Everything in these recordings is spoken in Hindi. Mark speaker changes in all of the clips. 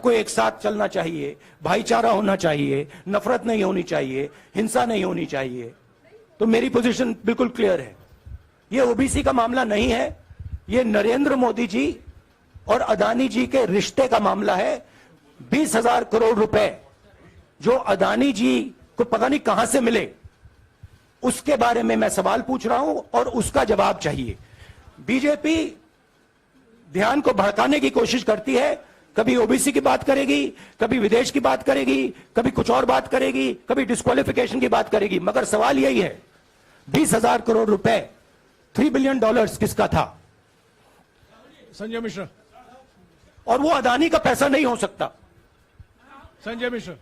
Speaker 1: को एक साथ चलना चाहिए, भाईचारा होना चाहिए, नफरत नहीं होनी चाहिए, हिंसा नहीं होनी चाहिए। तो मेरी पोजीशन बिल्कुल क्लियर है। ये ओबीसी का मामला नहीं है, ये नरेंद्र मोदी जी और अदानी जी के रिश्ते का मामला है। 20,000 करोड़ रुपए जो अदानी जी को पता नहीं कहां से मिले, उसके बारे में मैं सवाल पूछ रहा हूं और उसका जवाब चाहिए। बीजेपी ध्यान को भड़काने की कोशिश करती है, कभी ओबीसी की बात करेगी, कभी विदेश की बात करेगी, कभी कुछ और बात करेगी, कभी डिस्क्वालिफिकेशन की बात करेगी, मगर सवाल यही है 20,000 करोड़ रुपए, $3 बिलियन किसका था?
Speaker 2: संजय मिश्रा।
Speaker 1: और वो अदानी का पैसा नहीं हो सकता।
Speaker 2: संजय मिश्रा।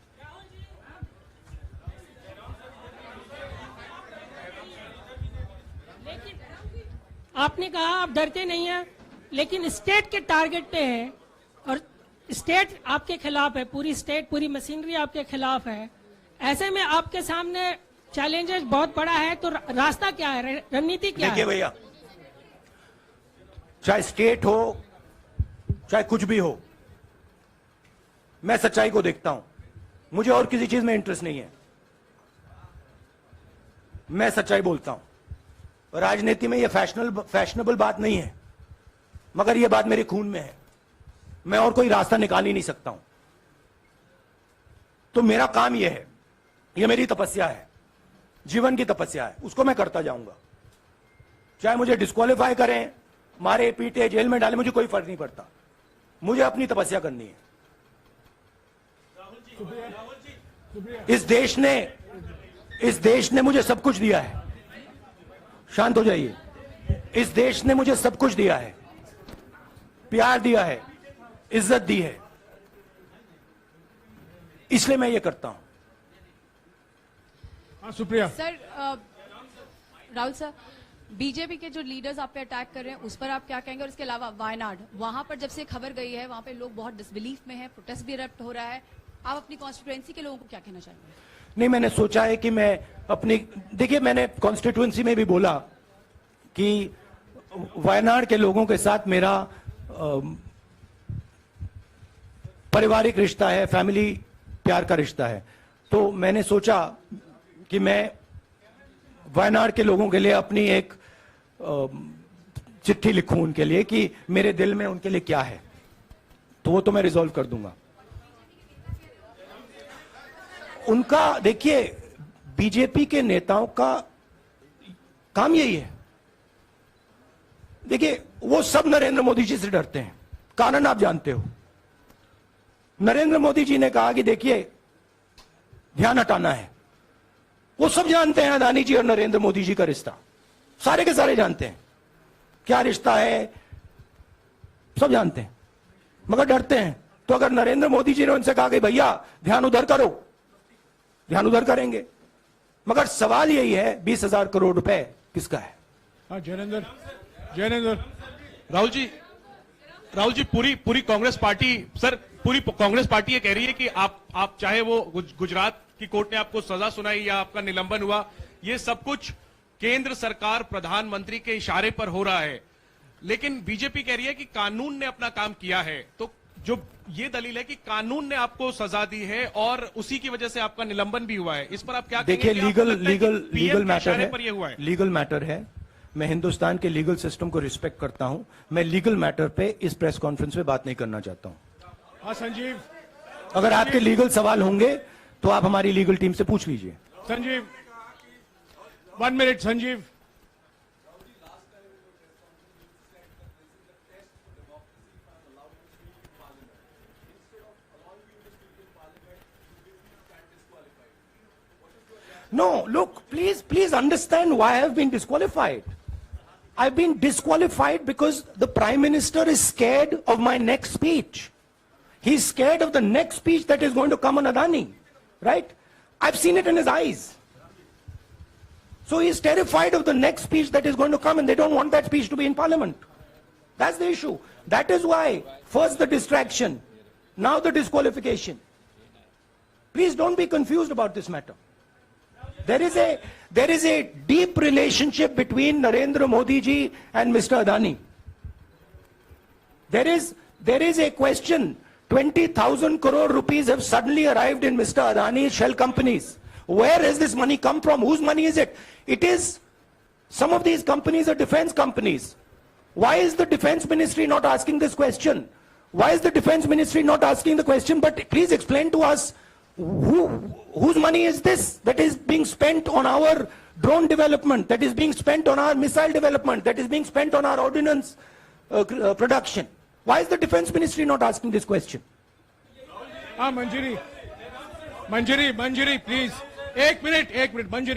Speaker 3: आपने कहा आप डरते नहीं हैं, लेकिन स्टेट के टारगेट पे है और स्टेट आपके खिलाफ है, पूरी स्टेट, पूरी मशीनरी आपके खिलाफ है। ऐसे में आपके सामने चैलेंजेस बहुत बड़ा है, तो रास्ता क्या है, रणनीति क्या है?
Speaker 1: देखिए भैया, चाहे स्टेट हो चाहे कुछ भी हो, मैं सच्चाई को देखता हूं। मुझे और किसी चीज में इंटरेस्ट नहीं है, मैं सच्चाई बोलता हूं। राजनीति में यह फैशनेबल बात नहीं है, मगर यह बात मेरे खून में है। मैं और कोई रास्ता निकाल ही नहीं सकता हूं। तो मेरा काम यह है, यह मेरी तपस्या है, जीवन की तपस्या है, उसको मैं करता जाऊंगा। चाहे मुझे डिस्क्वालीफाई करें, मारे पीटे, जेल में डाले, मुझे कोई फर्क नहीं पड़ता। मुझे अपनी तपस्या करनी है। इस देश ने मुझे सब कुछ दिया है। शांत हो जाइए। इस देश ने मुझे सब कुछ दिया है, प्यार दिया है, इज्जत दी है, इसलिए मैं ये करता हूं।
Speaker 2: हाँ Supriya.
Speaker 4: Sir, Rahul sir, BJP के जो लीडर्स आप पे अटैक कर रहे हैं उस पर आप क्या कहेंगे? और इसके अलावा वायनाड, वहां पर जब से खबर गई है, वहां पे लोग बहुत डिसबिलीफ में हैं, प्रोटेस्ट भी इरप्ट हो रहा है। आप अपनी कॉन्स्टिट्यूएंसी के लोगों को क्या कहना चाहेंगे?
Speaker 1: नहीं, मैंने सोचा है कि मैं अपनी, देखिए मैंने कॉन्स्टिट्यूएंसी में भी बोला कि वायनाड के लोगों के साथ मेरा पारिवारिक रिश्ता है, फैमिली प्यार का रिश्ता है। तो मैंने सोचा कि मैं वायनाड के लोगों के लिए अपनी एक चिट्ठी लिखूं उनके लिए कि मेरे दिल में उनके लिए क्या है। तो वो तो मैं रिजॉल्व कर दूंगा। उनका, देखिए, बीजेपी के नेताओं का काम यही है। देखिए, वो सब नरेंद्र मोदी जी से डरते हैं, कारण आप जानते हो। नरेंद्र मोदी जी ने कहा कि देखिए ध्यान हटाना है। वो सब जानते हैं अदानी जी और नरेंद्र मोदी जी का रिश्ता, सारे के सारे जानते हैं क्या रिश्ता है, सब जानते हैं, मगर डरते हैं। तो अगर नरेंद्र मोदी जी ने उनसे कहा कि भैया ध्यान उधर करो, ध्यान उधर करेंगे। मगर सवाल यही है 20,000 करोड़ रुपए किसका है?
Speaker 2: हाँ जयनेंद्र।
Speaker 5: राहुल जी, पूरी कांग्रेस पार्टी, सर पूरी कांग्रेस पार्टी ये कह रही है कि आप चाहे वो गुजरात की कोर्ट ने आपको सजा सुनाई या आपका निलंबन हुआ, ये सब कुछ केंद्र सरकार, प्रधानमंत्री के इशारे पर हो रहा है। लेकिन बीजेपी कह रही है कि कानून ने अपना काम किया है। तो जो ये दलील है कि कानून ने आपको सजा दी है और उसी की वजह से आपका निलंबन भी हुआ है, इस पर आप क्या कहेंगे?
Speaker 1: देखिए, लीगल मैटर है,
Speaker 5: पर ये हुआ है।
Speaker 1: लीगल मैटर है। मैं हिंदुस्तान के लीगल सिस्टम को रिस्पेक्ट करता हूं। मैं लीगल मैटर पे इस प्रेस कॉन्फ्रेंस में बात नहीं करना चाहता हूं।
Speaker 2: हाँ संजीव।
Speaker 1: अगर आपके लीगल सवाल होंगे तो आप हमारी लीगल टीम से पूछ लीजिए।
Speaker 2: Sanjeev, 1 minute Sanjeev.
Speaker 1: No, look, please understand why I have been disqualified. I've been disqualified because the Prime Minister is scared of my next speech. He's scared of the next speech that is going to come on Adani, right? I've seen it in his eyes. So he's terrified of the next speech that is going to come, and they don't want that speech to be in Parliament. That's the issue. That is why, first the distraction, now the disqualification. Please don't be confused about this matter. There is a deep relationship between Narendra Modi ji and Mr. Adani. There is a question 20,000 crore rupees have suddenly arrived in Mr. Adani's shell companies. Where has this money come from? Whose money is it? It is, some of these companies are defense companies. Why is the defense ministry not asking this question? Why is the defense ministry not asking the question? But please explain to us, whose money is this that is being spent on our drone development, that is being spent on our missile development, that is being spent on our ordnance production? Why is the defense ministry not asking this question?
Speaker 2: हाँ मंजरी, मंजरी, मंजरी, प्लीज एक मिनट, मंजरी.